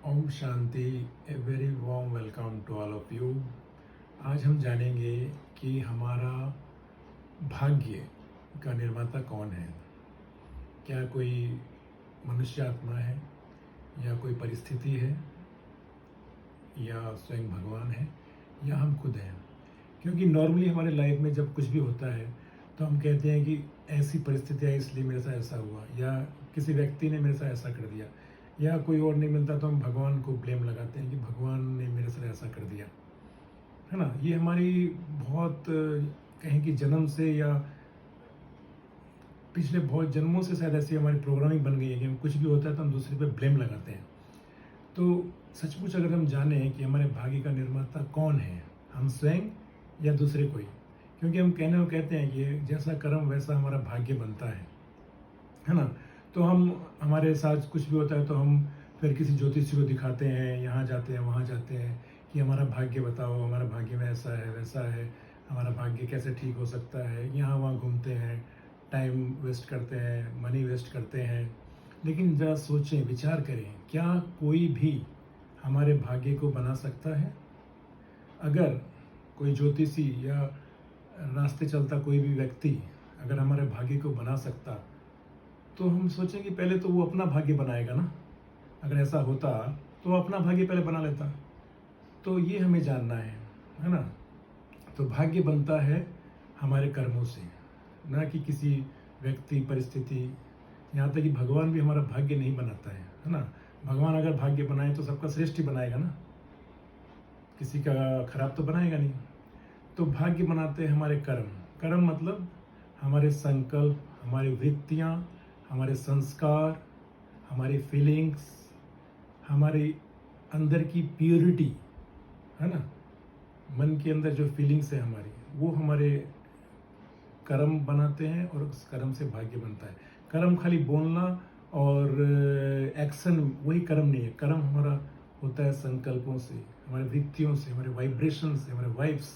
ओम शांति। A very warm welcome to all of you. आज हम जानेंगे कि हमारा भाग्य का निर्माता कौन है। क्या कोई मनुष्य आत्मा है, या कोई परिस्थिति है, या स्वयं भगवान है, या हम खुद हैं। क्योंकि नॉर्मली हमारे लाइफ में जब कुछ भी होता है तो हम कहते हैं कि ऐसी परिस्थिति आई इसलिए मेरे साथ ऐसा हुआ, या किसी व्यक्ति ने मेरे साथ ऐसा कर दिया, या कोई और नहीं मिलता तो हम भगवान को ब्लेम लगाते हैं कि भगवान ने मेरे साथ ऐसा कर दिया, है ना। ये हमारी बहुत कहें कि जन्म से या पिछले बहुत जन्मों से शायद ऐसी हमारी प्रोग्रामिंग बन गई है कि हम कुछ भी होता है तो हम दूसरे पे ब्लेम लगाते हैं। तो सचमुच अगर हम जाने कि हमारे भाग्य का निर्माता कौन है, हम स्वयं या दूसरे कोई। क्योंकि हम कहते हैं कि जैसा कर्म वैसा हमारा भाग्य बनता है ना। तो हम हमारे साथ कुछ भी होता है तो हम फिर किसी ज्योतिषी को दिखाते हैं, यहाँ जाते हैं वहाँ जाते हैं कि हमारा भाग्य बताओ, हमारा भाग्य में ऐसा है वैसा है, हमारा भाग्य कैसे ठीक हो सकता है। यहाँ वहाँ घूमते हैं, टाइम वेस्ट करते हैं, मनी वेस्ट करते हैं। लेकिन जरा सोचें, विचार करें, क्या कोई भी हमारे भाग्य को बना सकता है? अगर कोई ज्योतिषी या रास्ते चलता कोई भी व्यक्ति अगर हमारे भाग्य को बना सकता, तो हम सोचें कि पहले तो वो अपना भाग्य बनाएगा ना। अगर ऐसा होता तो वो अपना भाग्य पहले बना लेता। तो ये हमें जानना है ना। तो भाग्य बनता है हमारे कर्मों से, ना कि किसी व्यक्ति परिस्थिति। यहाँ तक कि भगवान भी हमारा भाग्य नहीं बनाता है ना। भगवान अगर भाग्य बनाए तो सबका श्रेष्ठ ही बनाएगा ना, किसी का खराब तो बनाएगा नहीं। तो भाग्य बनाते हैं हमारे कर्म। कर्म मतलब हमारे संकल्प, हमारी वृत्तियाँ, हमारे संस्कार, हमारी फीलिंग्स, हमारे अंदर की प्योरिटी, है ना। मन के अंदर जो फीलिंग्स है हमारी, वो हमारे कर्म बनाते हैं और उस कर्म से भाग्य बनता है। कर्म खाली बोलना और एक्शन वही कर्म नहीं है। कर्म हमारा होता है संकल्पों से, हमारे वृत्तियों से, हमारे वाइब्रेशन से, हमारे वाइब्स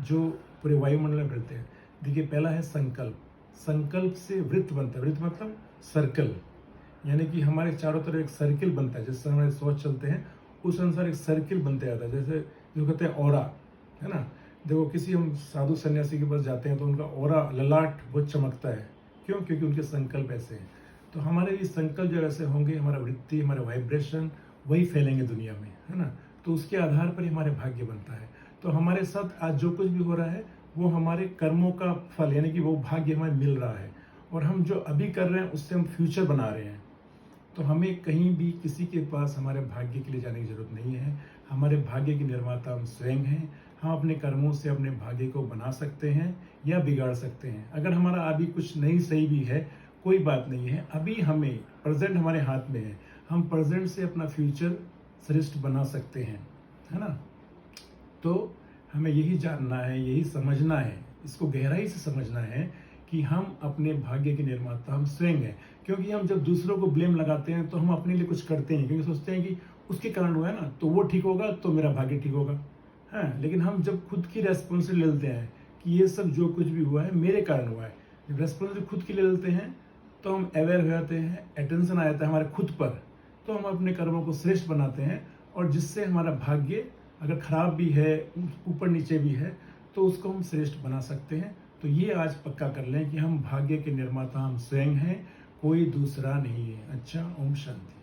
जो पूरे वायुमंडल में मिलते हैं। देखिए, पहला है संकल्प। संकल्प से वृत्त बनता है। वृत्त मतलब सर्कल, यानी कि हमारे चारों तरफ एक सर्किल बनता है। जैसे हमारे सोच चलते हैं उस अनुसार एक सर्किल बनते जाता है। जैसे जो कहते हैं ऑरा, है ना। देखो, किसी हम साधु सन्यासी के पास जाते हैं तो उनका ऑरा, ललाट बहुत चमकता है। क्यों? क्योंकि उनके संकल्प ऐसे हैं। तो हमारे भी संकल्प जब ऐसे होंगे, हमारा वृत्ति, हमारे वाइब्रेशन वही फैलेंगे दुनिया में, है ना। तो उसके आधार पर ही हमारे भाग्य बनता है। तो हमारे साथ आज जो कुछ भी हो रहा है वो हमारे कर्मों का फल, यानी कि वो भाग्य हमें मिल रहा है। और हम जो अभी कर रहे हैं उससे हम फ्यूचर बना रहे हैं। तो हमें कहीं भी किसी के पास हमारे भाग्य के लिए जाने की जरूरत नहीं है। हमारे भाग्य के निर्माता हम स्वयं हैं। हम अपने कर्मों से अपने भाग्य को बना सकते हैं या बिगाड़ सकते हैं। अगर हमारा अभी कुछ नहीं सही भी है, कोई बात नहीं है। अभी हमें प्रेजेंट हमारे हाथ में है। हम प्रेजेंट से अपना फ्यूचर श्रेष्ठ बना सकते हैं, है ना। तो हमें यही जानना है, यही समझना है, इसको गहराई से समझना है कि हम अपने भाग्य के निर्माता हम स्वयं हैं। क्योंकि हम जब दूसरों को ब्लेम लगाते हैं तो हम अपने लिए कुछ करते हैं, क्योंकि सोचते हैं कि उसके कारण हुआ है ना, तो वो ठीक होगा तो मेरा भाग्य ठीक होगा, है। लेकिन हम जब खुद की रेस्पॉन्सिबिलिटी लेते हैं कि ये सब जो कुछ भी हुआ है मेरे कारण हुआ है, जब रेस्पॉन्सिबिलिटी खुद की ले लेते हैं तो हम अवेयर हो जाते हैं, अटेंशन आ जाता है हमारे खुद पर। तो हम अपने कर्मों को श्रेष्ठ बनाते हैं, और जिससे हमारा भाग्य अगर खराब भी है, ऊपर नीचे भी है, तो उसको हम श्रेष्ठ बना सकते हैं। तो ये आज पक्का कर लें कि हम भाग्य के निर्माता हम स्वयं हैं, कोई दूसरा नहीं है। अच्छा, ओम शांति।